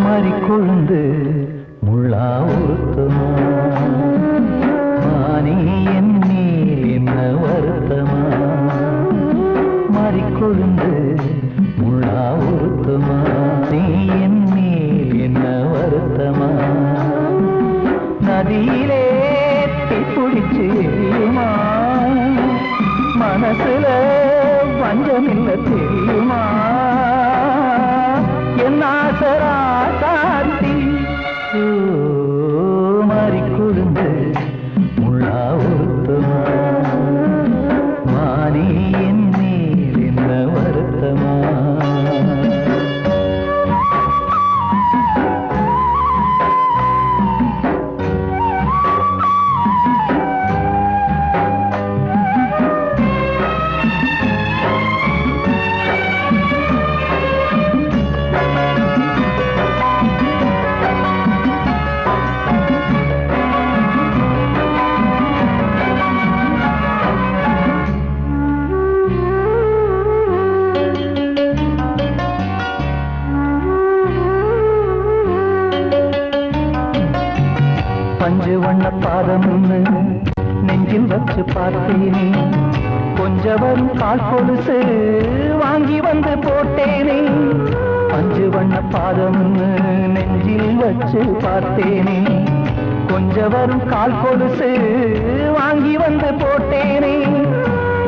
மாறி கொழுந்து முள்ளா உறுத்தமா மானே என் மேல் என்ன வருத்தமா மாறி கொழுந்து முள்ளா உறுத்தமா நீ என் மேல் என்ன வருத்தமா நதியிலே பிடிச்சு எரியுமா மனசுல வஞ்சமில்ல தெரியுமா என் ஆசரா சாத்தி மாறி கொழுந்து முள்ளா உறுத்தமா மானே என் மேல் என்ன வருத்தமா பஞ்சு வண்ண பாதம் நெஞ்சில் வச்சு பார்த்தேனே கொஞ்சம் வரும் கால் கொலுசு வாங்கி வந்து போட்டேனே பஞ்சு வண்ண பாதம் நெஞ்சில் வச்சு பார்த்தேனே கொஞ்சம் வரும் கால் கொலுசு வாங்கி வந்து போட்டேனே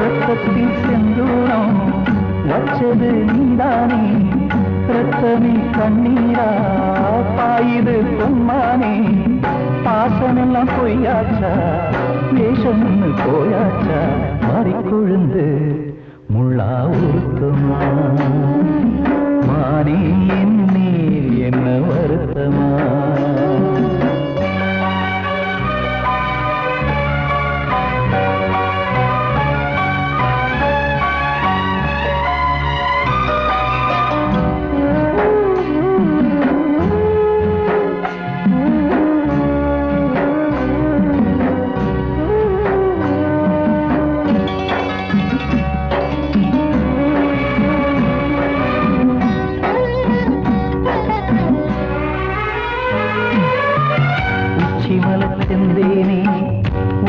ரத்தத்தில் செந்தூரம் வச்சது நீதானே ரத்தமே கண்ணீரா பாயுது பொம்மானே பாசமெல்லாம் பொய்யாச்சா வேஷம்னு போயாச்சா மாறி கொழுந்து முள்ளா உறுத்தமா மானே என் மேல் என்ன வருத்தமா செந்தேனே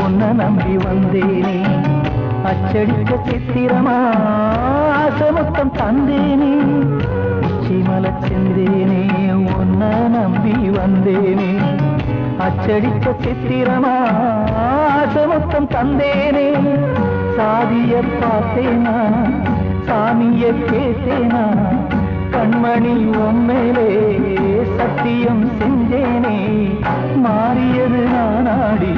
உன்னை நம்பி வந்தேனே அச்சடிக்க சித்திரமா ஆசமுத்தம் தந்தேனே உச்சிமல செந்தேனே உன்னை நம்பி வந்தேனே அச்சடிக்க சித்திரமா ஆசமுத்தம் தந்தேனே சாதிய பார்த்தேனா சாமிய கேட்டேனா கண்மணி உம்மேலே சத்தியம் செஞ்சேனே மாறியது நானாடி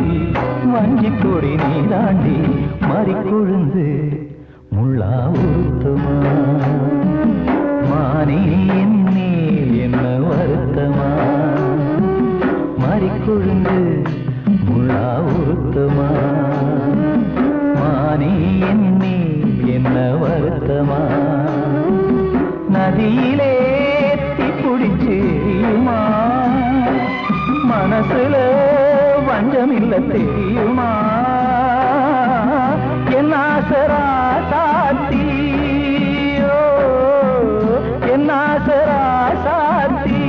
வஞ்சி கொடி நீதாண்டி மாறி கொழுந்து முள்ளா உறுத்தமா மானே என் மேல் என்ன வருத்தமா மாறி கொழுந்து முள்ளா உறுத்தமா மானே என் மேல் என்ன வருத்தமா நதியிலே பிடிச்சு எரியுமா மனசுல வஞ்சமில்ல தெரியுமா என் ஆசரா சாத்தி என் ஆசரா சாத்தி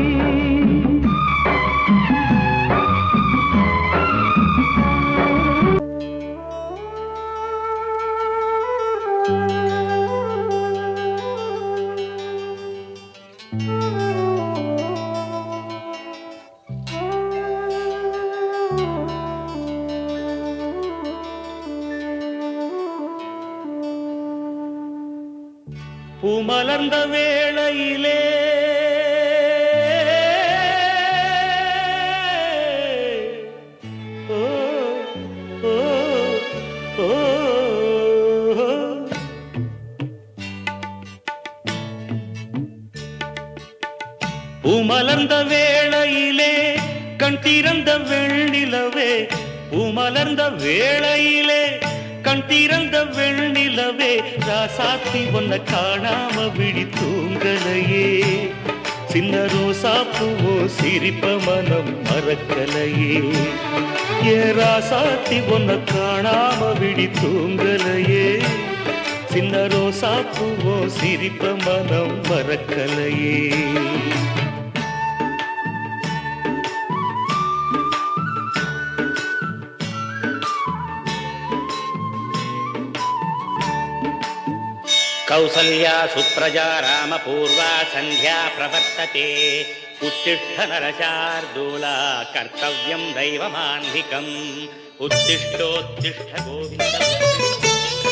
பூமலர்ந்த வேளையிலே ஓ ஓ ஓ பூமலர்ந்த வேளையிலே கண் திறந்த வெண்ணிலவே பூமலர்ந்த வேளையிலே கண் திறந்த வெண்ணிலவே ராசாத்தி ஒன்ன காணாம விழி தூங்கலையே சின்ன ரோசா பூவோ சிரிப்ப மனம் மறக்கலையே ஏ ராசாத்தி ஒன்ன காணாம விழி தூங்கலையே சின்ன ரோசா பூவோ சிரிப்ப மனம் மறக்கலையே कौसल्या सुप्रजा रामपूर्वा सन्ध्या प्रवर्तते उत्तिष्ठ नरशार्दूला कर्तव्यं दैवमान्धिकम् उत्तिष्ठोत्तिष्ठ गोविन्द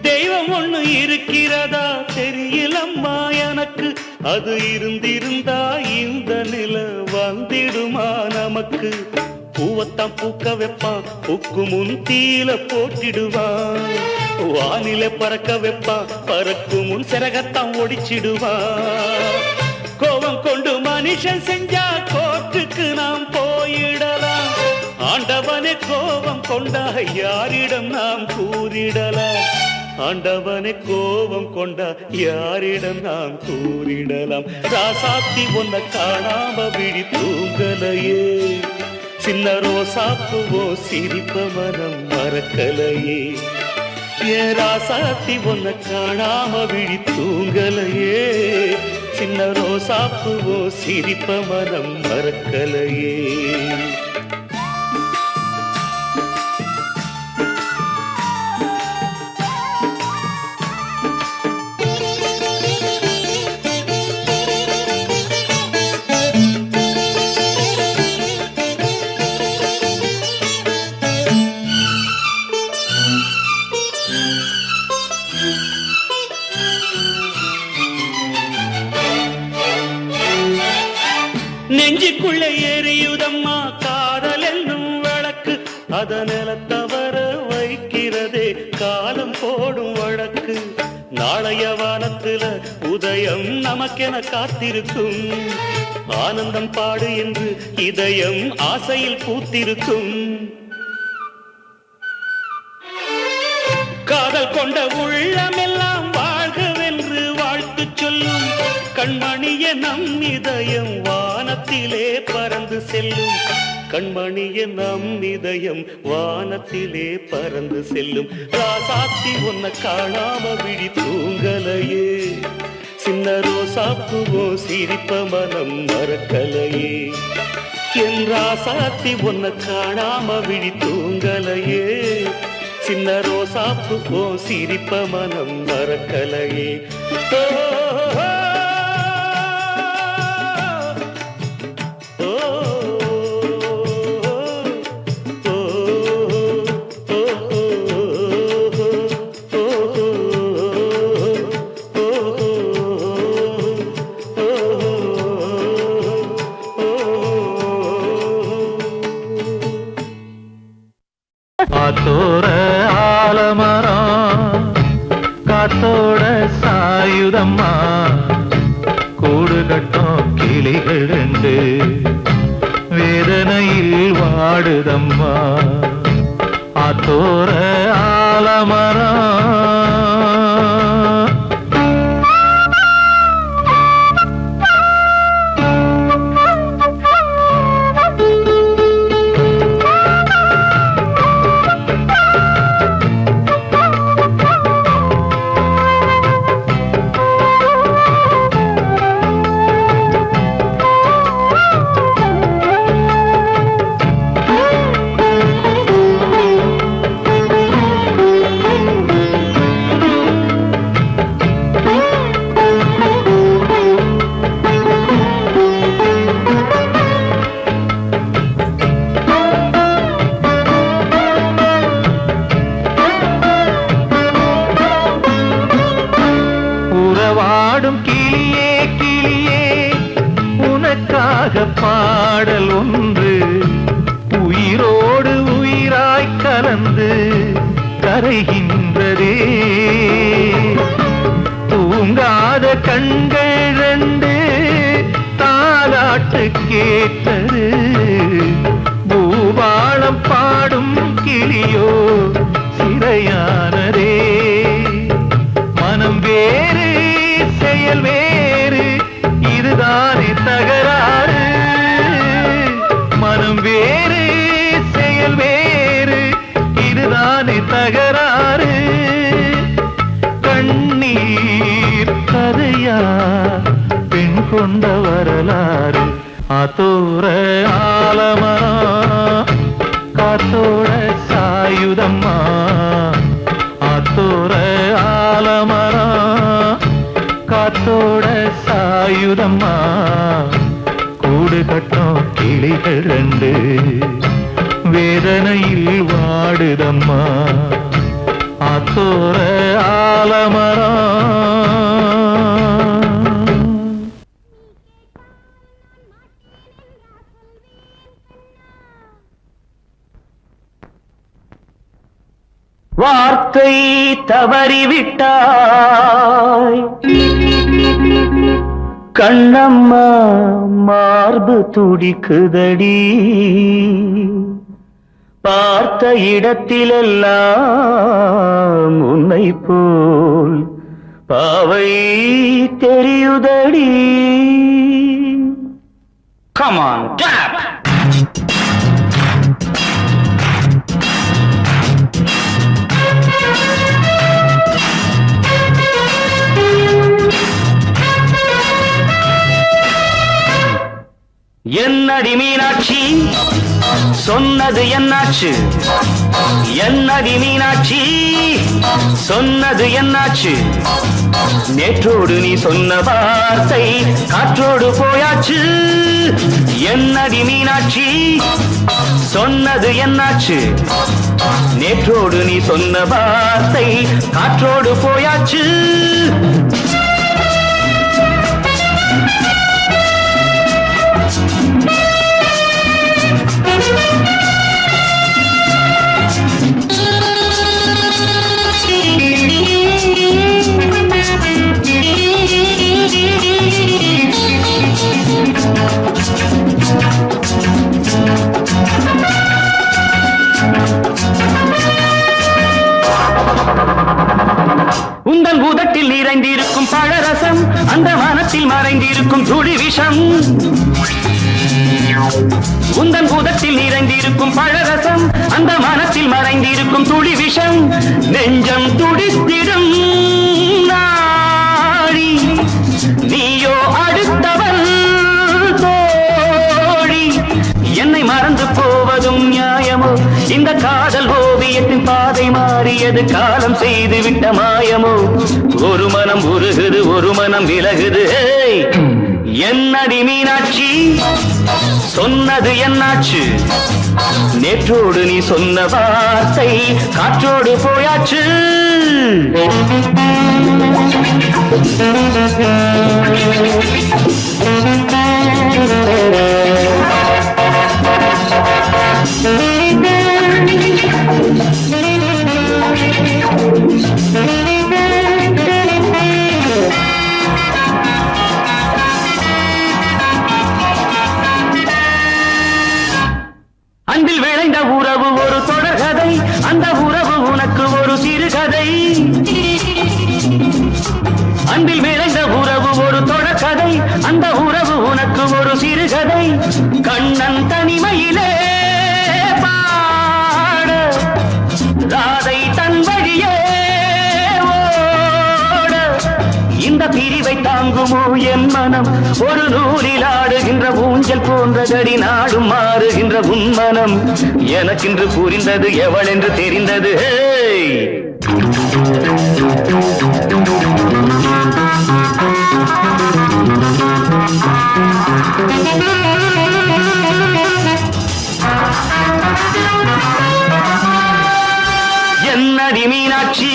தெய்வம் ஒண்ணு இருக்கிறதா தெரியலம்மா எனக்கு அது இருந்திருந்தா இந்த நில வந்திடுமா நமக்கு பூவத்தான் பூக்க வைப்பான் பூக்கு முன் தீல போட்டிடுவான் வானில பறக்க வைப்பான் பறக்கும் முன் சிறகத்தான் ஒடிச்சிடுவான் கோபம் கொண்டு மனுஷன் செஞ்சா கோர்ட்டுக்கு நாம் போயிடலாம் ஆண்டவனே கோபம் கொண்டா யாரிடம் நாம் கூறிடலாம் ஆண்டவனே கோபம் கொண்டா யாரிடம் நாம் கூறிடலாம் ராசாத்தி ஒன்ன காணாம விழி தூங்கலையே சின்ன ரோசாப்புவோ சிரிப்ப மனம் மறக்கலையே ஏன் ராசாத்தி ஒன்ன காணாம விழி தூங்கலையே சின்ன ரோசாப்புவோ சிரிப்ப மனம் மறக்கலையே நெஞ்சுக்குள்ளே எரியுதம்மா காதல் என்னும் விளக்கு அதனால தவற வைக்கிறதே காலம் போடும் வழக்கு நாளைய வானத்துல உதயம் நமக்கென காத்திருக்கும் ஆனந்தம் பாடு என்று இதயம் ஆசையில் பூத்திருக்கும் காதல் கொண்ட உள்ளமெல்லாம் வாழ்கவென்று வாழ்த்து சொல்லும் கண்மணிய நம் இதயம் வானத்திலே பறந்து செல்லும் கண்மணிய நம் இதயம் வானத்திலே பறந்து செல்லும் ராசாத்தி ஒன்ன காணாம விழி தூங்கலையே சின்ன ரோசாப்புவோ சிரிப்ப மனம் மறக்கலையே என் ராசாத்தி ஒன்ன காணாம விழி தூங்கலையே சின்ன ரோசாப்புவோ சிரிப்ப மனம் மறக்கலையே காத்தோர ஆலமரம் காத்தோட சாயுதம்மா கூடு கட்டும் கிளிகள் ரெண்டு வேதனையில் வாடுதம்மா ஆத்தோர ஆலமரம் பாடல் ஒன்று உயிரோடு உயிராய் கலந்து கரைகின்றதே தூங்காத கண்கள் ரெண்டு தாலாட்டு கேட்டது பூபாளம் பாடும் கிளியோ சிறையானதே மனம் வேறு செயல் வேறு இதுதானே தகராறு மனம் வேறு செயல் வேறு இதுதானே தகராறு உயிர் கதையா பெண் கொண்ட வரலாறு ஆத்தோர ஆலமரம் காத்தோட சாயுதம்மா ஆத்தோர ஆலமரம் காத்தோட சாயுதம்மா கூடு கட்டும் கிளிகள் ரெண்டு வேதனையில் வாடுதம்மா ஆத்தோர ஆலமரம் வார்த்தை தவறிவிட்டாய் கண்ணம்மா மார்பு துடிக்குதடி பார்த்த இடத்திலெல்லாம் உன்னை போல் பாவை தெரியுதடி. Come on, tap! என்னடி மீனாட்சி சொன்னது என்னாச்சு என்னடி மீனாட்சி சொன்னது என்னாச்சு நேற்றோடு நீ சொன்ன வார்த்தை காற்றோடு போயாச்சு என்னடி மீனாட்சி சொன்னது என்னாச்சு நேற்றோடு நீ சொன்ன வார்த்தை காற்றோடு போயாச்சு உந்தன் பூதத்தில் நிறைந்திருக்கும் பழரசம் அந்த வானத்தில் மறைந்திருக்கும் துளி விஷம் உந்தன் பூதத்தில் நிறைந்திருக்கும் பழரசம் அந்த வானத்தில் மறைந்திருக்கும் துளி விஷம் நெஞ்சம் துடித்திடும் நாடி நீயோ அடுத்தவள் தோழி என்னை மறந்து போவதும் நியாயமோ இந்த காதல் ஓவியத்தின் பாதை மாறியது காலம் செய்து விட்ட மாயமோ ஒரு மனம் உருகுது ஒரு மனம் விலகுது என்னடி மீனாட்சி சொன்னது என்னாச்சு நேற்றோடு நீ சொன்ன வார்த்தை காற்றோடு போயாச்சு அன்பில் விளைந்த உறவு ஒரு தொடர்கதை அந்த உறவு உனக்கு ஒரு சிறுகதை அன்பில் விளைந்த உறவு ஒரு தொடர்கதை அந்த உறவு உனக்கு ஒரு சிறுகதை கண்ணன் தனிமையிலே பாட ராதை தன் வழியே ஓட இந்த பிரிவை தாங்குமோ என் மனம் ஒரு நூலில் ஆடுகின்ற ஊஞ்சல் போன்றதடி நாடும் மாறுகின்ற உன்மனம் எனக்கென்று புரிந்தது எவள் என்று தெரிந்தது என்னடி மீனாட்சி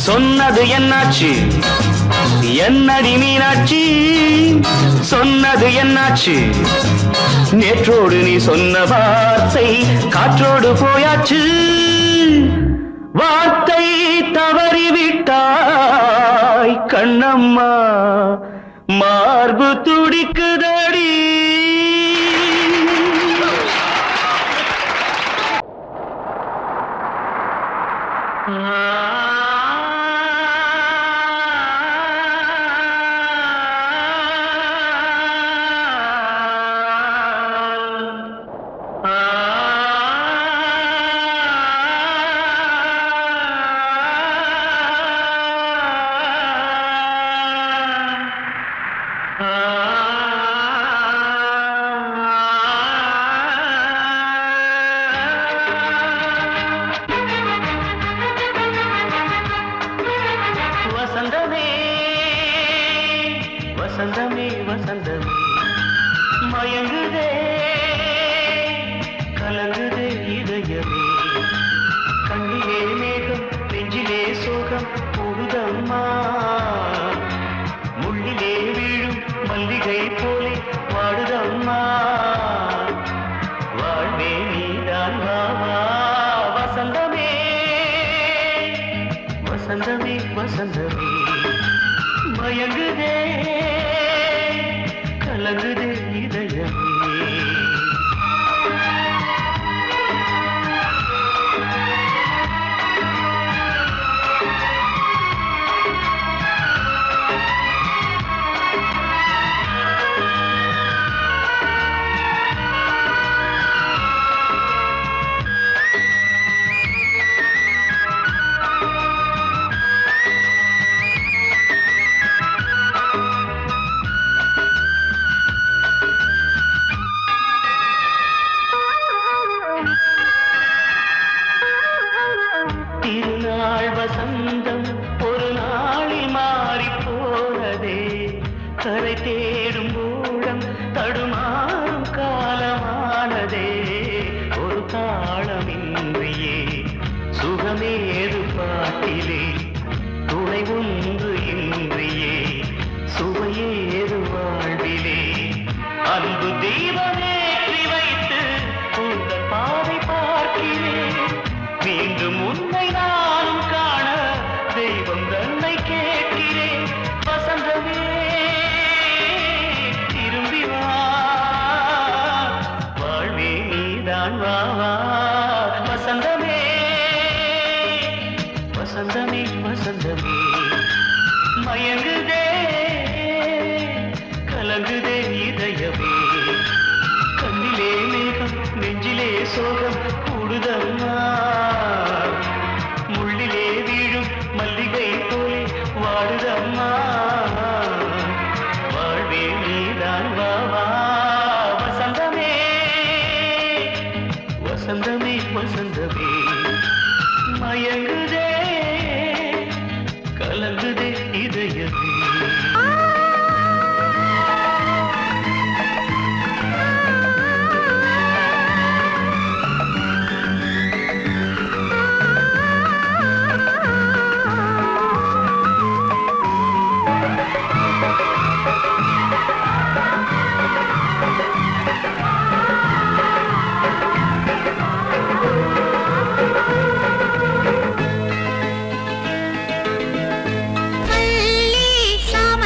சொன்னது என்னாச்சு என்னடி மீனாட்சி சொன்னது என்னாச்சு நேற்றோடு நீ சொன்ன வார்த்தை காற்றோடு போயாச்சு வார்த்தை தவறிவிட்டாய் கண்ணம்மா மார்பு துடிக்குதடி வசந்தமே வசந்தமே வசந்தமே மயங்குதே கலங்குதே இதயமே கண்ணிலே மேகம் நெஞ்சிலே சோகம் கூடுதம்மா முள்ளிலே வீழும் மல்லிகை போலே வாடுதம்மா வாழ்வே நீதான் வாவா வசந்தமே வசந்தமே வசந்தமே மயங்குதே கலங்குதே இதயமே திருநாள் வசந்தம் ஒரு நாளில் மாறி போனதே கரை தேடும் ஊழம் தடுமாறும் காலமானதே ஒரு தாளமின்றியே சுகமேது பாட்டிலே துணை ஒன்று இன்றியே சுவையேது வாழ்விலே அன்பு தீபமேற்றி வைத்து உங்கள் பாதை பார்க்கிறேன் மீண்டும் உன்னை நானும் காண தெய்வம் தன்னை கேட்கிறேன் வசந்தமே திரும்பி வா வாழ்வே நீதான் வா வசந்தமே வசந்தமே வசந்தமே மயங்குதே கலங்குதே இதயமே கண்ணிலே மேகம் நெஞ்சிலே சோகம் கூடுதம்மா முள்ளிலே வீழும் மல்லிகை போலே வாடுதம்மா வாழ்வே நீதான் வா வசந்தமே வசந்தமே வசந்தமே மயங்குதே கலங்குதே இதயமே சாம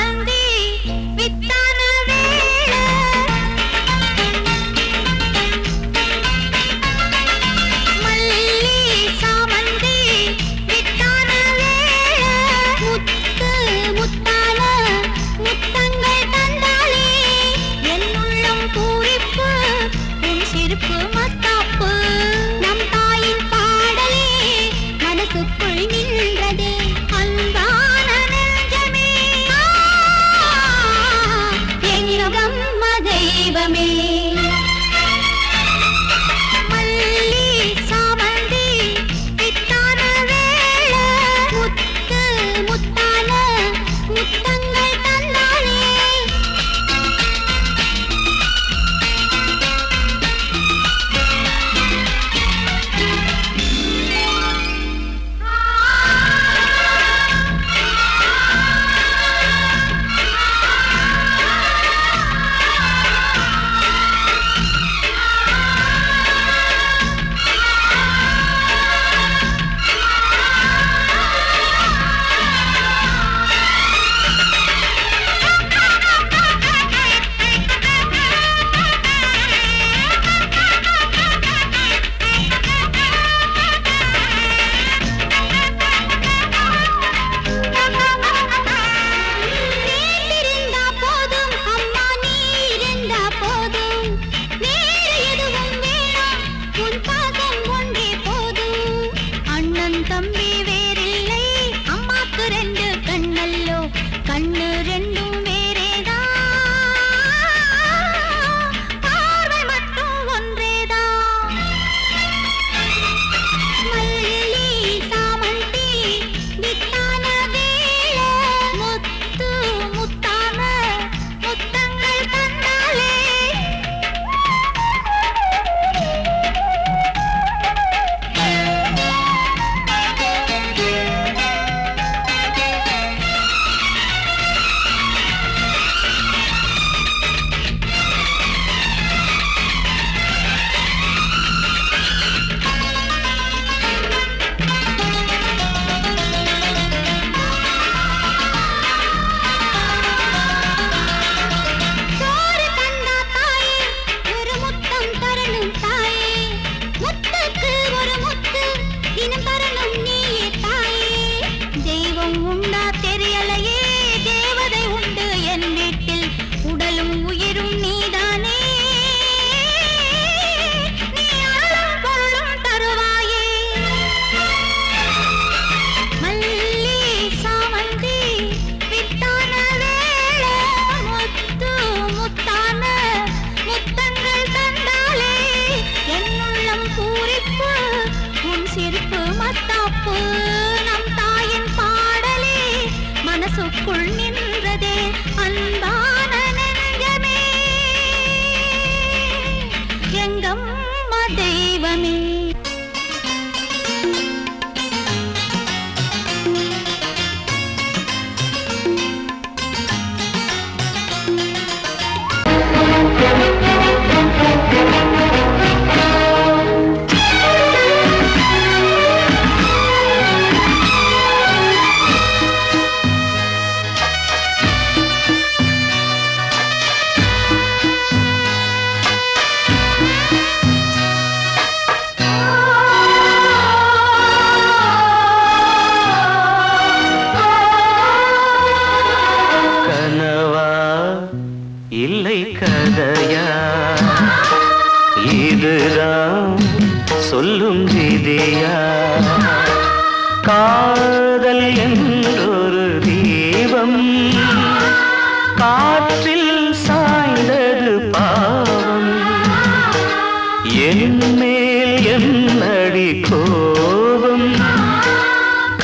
நெஞ்சுக்குள் நின்றதே அன்பான நெஞ்சமே எங்கம்மா தெய்வமே இல்லை கதையா இதுதான் சொல்லும் விதியா காதல் என்றொரு தீபம் காற்றில் சாய்ந்தது பாவம் என் மேல் என்னடி கோபம்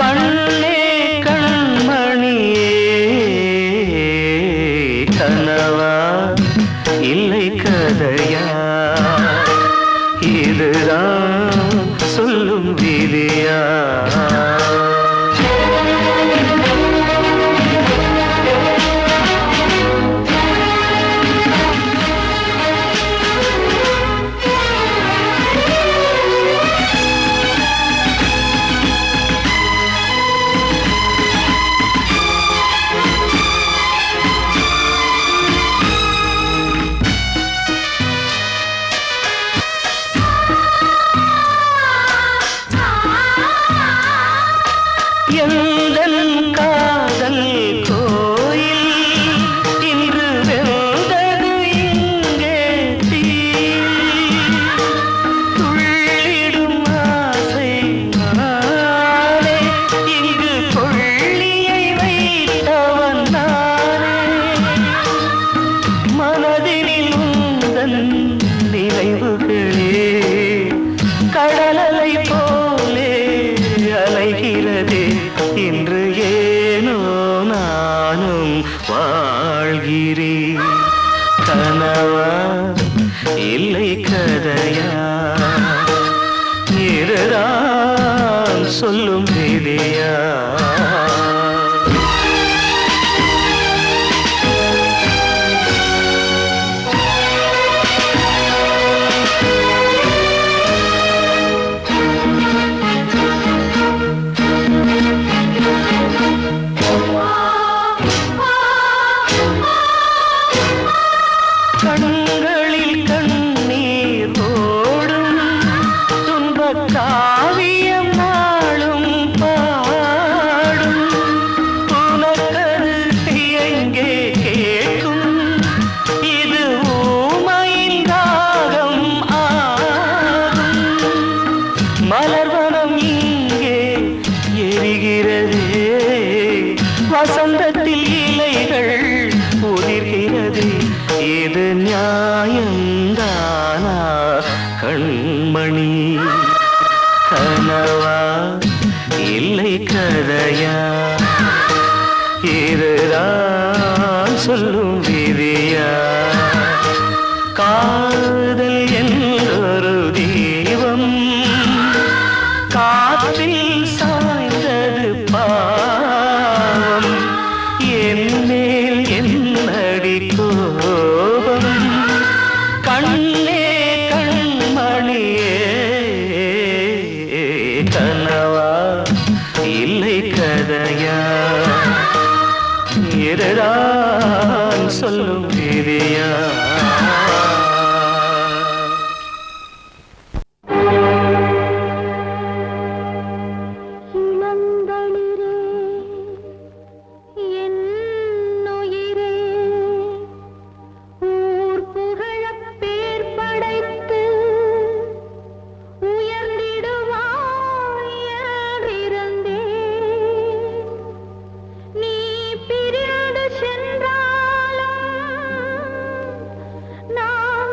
கண்ணே கண்மணியே கனவா இல்லை கதையா இதுதான் சொல்லும் விதியா இன்று ஏனோ நானும் வாழ்கிறேன் கனவா இல்லை கதையா இதுதான் சொல்லும் விதியா கண்களில் கண்ணீர் ஓடும் துன்பக் காவியம் நாளும் பாடும் உனக்கது எங்கே கேட்கும் இது ஊமையின் தாகம் ஆகும் மலர்வனம் இங்கே எரிகிறதே வசந்தத்தில் இலைகள் உதிர்கிறது இது நியாயந்தானா கண்மணி கனவா இல்லை கதையா இதுதான் சொல்லும் விதியா காதல் என்றொரு தீபம் காற்றில் சாய்ந்தது பாவம் என் மேல் என்னடி கோபம் கண்ணே கண்மணியே கனவா இல்லை கதையா இதுதான் சொல்லும் விதியா சென்றாலும் நான்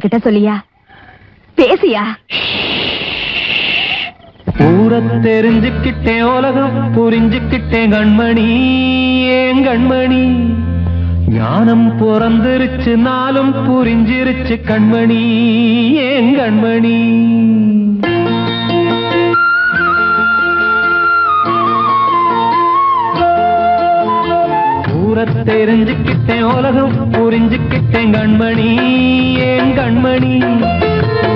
அவகிட்ட சொல்லியா? பேசியா? ஊர தெரிஞ்சுக்கிட்டேன், உலகம் புரிஞ்சுக்கிட்டேன் கண்மணி, ஏன் கண்மணி. ஞானம் பிறந்திருச்சு, நாளும் புரிஞ்சிருச்சு கண்மணி, ஏன் கண்மணி. ஊர தெரிஞ்சுக்கிட்டேன், உலகம் புரிஞ்சுக்கிட்டேன் கண்மணி, ஏன் கண்மணி.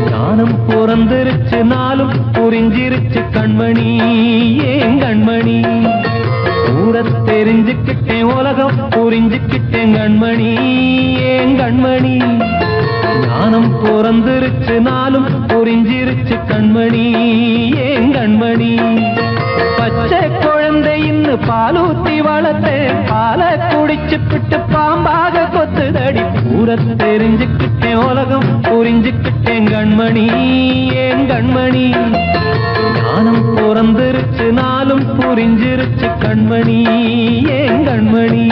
ஞானம் பிறந்திருச்சு, நாளும் புரிஞ்சிருச்சு கண்மணி, ஏன் கண்மணி. ஊர தெரிஞ்சுக்கிட்டேன், உலகம் புரிஞ்சுக்கிட்டேன் கண்மணி, ஏன் கண்மணி. ஞானம் பிறந்திருச்சு, நாளும் புரிஞ்சிருச்சு கண்மணி, ஏன் கண்மணி. பச்சை குழந்தையின்னு பாலூத்தி வளர்த்தேன், பாலை குடிச்சு பிட்டு பாம்பாக கொத்துதடி. ஊர தெரிஞ்சுக்கிட்டேன், உலகம் புரிஞ்சுக்கிட்டேன் கண்மணி, ஏன் கண்மணி. ஞானம் பிறந்திருச்சு, நாளும் புரிஞ்சிருச்சு கண்மணி, ஏன் கண்மணி.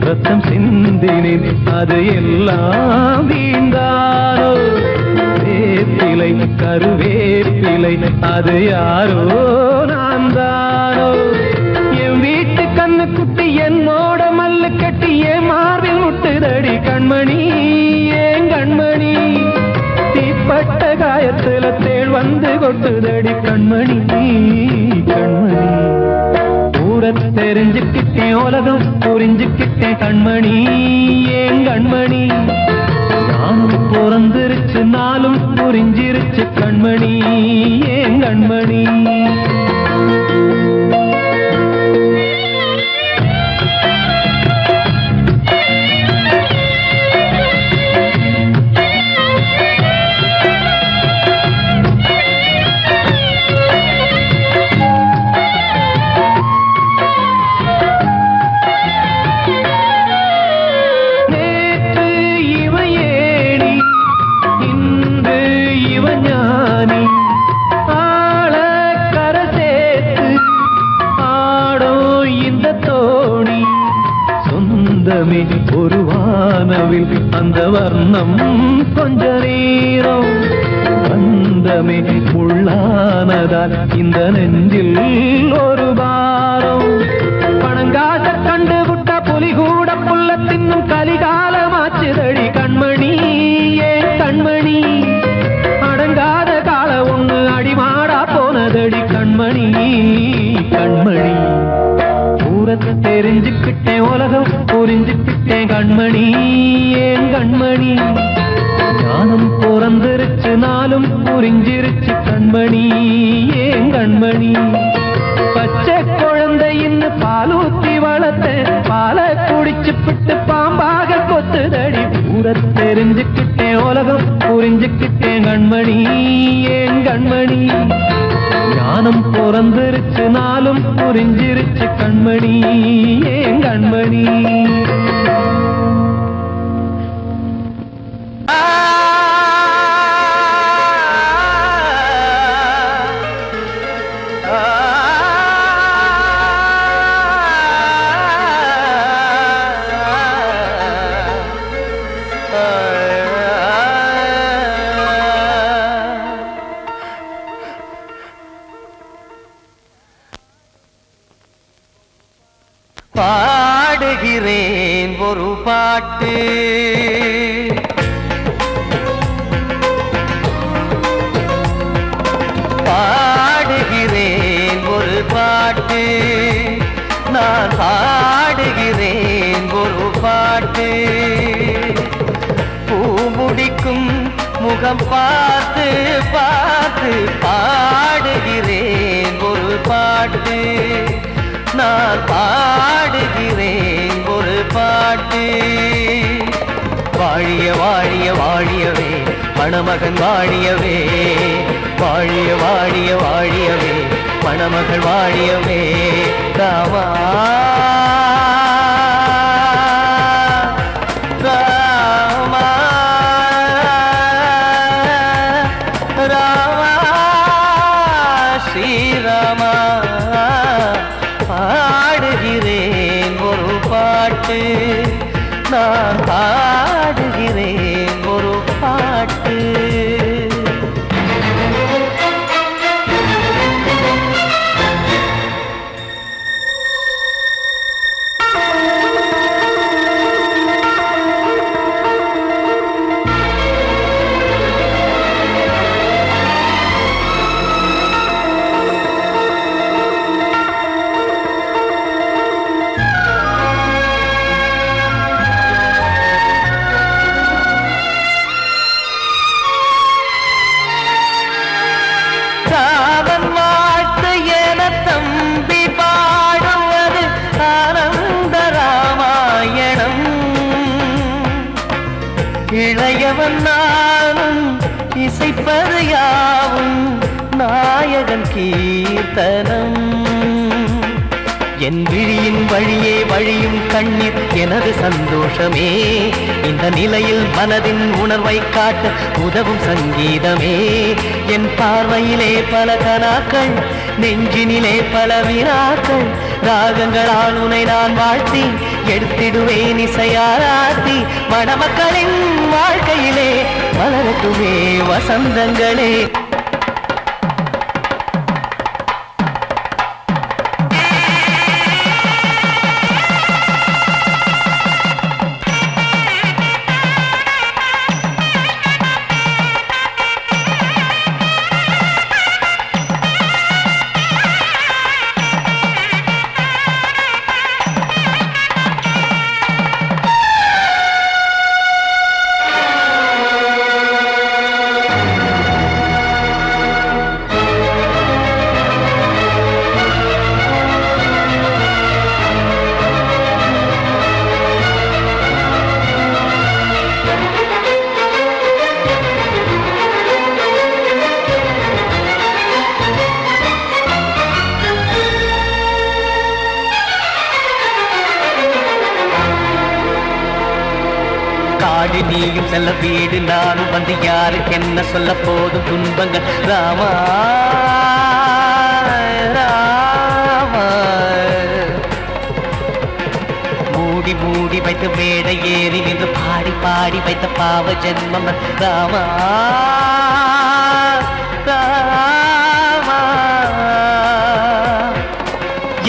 ரத்தம் சிந்தினேன், அது எல்லாம் வீண்டாரோ. வேப்பிலை கருவேப்பிலை, அது யாரோ நான் தானோ. என் வீட்டு கண்ணு குட்டி என்னோட மல்லு கட்டி என் மார்பில் முட்டுதடி கண்மணி, ஏன் கண்மணி. தீப்பட்ட காயத்துல தேள் வந்து கொட்டுதடி கண்மணி, கண்மணி. ஊர தெரிஞ்சுக்கிட்டேன், உலகம் புரிஞ்சுக்கிட்டேன் கண்மணி, ஏன் கண்மணி. ஞானம் பிறந்திருச்சு, நாளும் புரிஞ்சிருச்சு கண்மணி, ஏன் கண்மணி. ஒரு வானவில் அந்த வர்ணம் கொஞ்ச நேரம் வந்தமே உள்ளானதால் இந்த நெஞ்சில் ஒரு பாரம். பணங்காச கண்டு விட்ட புலி கூட புல்ல தின்னும் கலிகாலமாச்சுதடி கண்மணி, ஏன் கண்மணி. அடங்காத கால ஒண்ணு அடிமாடா போனதடி கண்மணி, கண்மணி. ஊரத்தை தெரிஞ்சுக்கிட்டேன், உலகம் புரிஞ்சுக்கிட்டேன் கண்மணி, ஏன் கண்மணி. ஞானம் பிறந்திருச்சு, நாளும் புரிஞ்சிருச்சு கண்மணி, ஏன் கண்மணி. பச்சை குழந்தையின்னு பாலூத்தி வளர்த்தேன், பாலை குடிச்சு பிட்டு பாம்பாக கொத்துதடி. ஊரத்தை தெரிஞ்சுக்கிட்டேன், உலகம் புரிஞ்சுக்கிட்டேன் கண்மணி, ஏன் கண்மணி. ஞானம் பிறந்திருச்சு, நாளும் புரிஞ்சிருச்சு கண்மணி, ஏன் கண்மணி. பாடுகிறேன் ஒரு பாட்டு, பாடுகிறேன் ஒரு பாட்டு, நான் பாடுகிறேன் ஒரு பாட்டு. பூமுடிக்கும் முகம் பார்த்து பார்த்து பாடுகிறேன் ஒரு பாட்டு. மணமகன் வாழியவே வாழிய வாழிய வாழியவே மணமகள் வாழியவே ராமா ராமா ராமா ஸ்ரீராமா பாடுகிறேன் ஒரு பாட்டு நான் பாடுகிறேன் ஒரு பாட்டு ராமன் வாழ்த்து என தம்பி பாடுவது ஆனந்த ராமாயணம் இளையவன் நானும் இசைப்பது யாவும் நாயகன் கீர்த்தனம் என் விழியின் வழியே வழியும் கண்ணீர் எனது சந்தோஷமே இந்த நிலையில் மனதின் உணர்வை காட்ட உதவும் சங்கீதமே என் பார்வையிலே பல கனாக்கள் நெஞ்சினிலே பல வினாக்கள் ராகங்களால் உனை நான் வாழ்த்தி எடுத்திடுவேன் இசையாராத்தி மணமக்களின் வாழ்க்கையிலே மலரட்டுமே வசந்தங்களே காடு நீயும் செல்ல வீடு நானும் வந்து யாருக்கு என்ன சொல்ல போதும் துன்பங்கள் ராமா ராமா மூடி மூடி வைத்து மேடை ஏறி நின்று பாடி பாடி வைத்த பாவ ஜென்மம் ராமா ராமா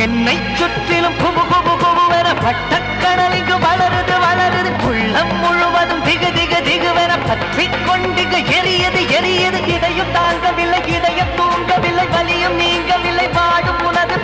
என்னை சுற்றிலும் குபு குபு குபுவென பட்டக்கடல் இங்கு வளருது வளருது உள்ளம் முழுவதும் திகு திகு திகுவென பற்றிக் கொண்டு எரியது எரியது இதையும் தாங்கவில்லை இதயம் தூங்கவில்லை வலியும் நீங்கவில்லை பாடும் உனது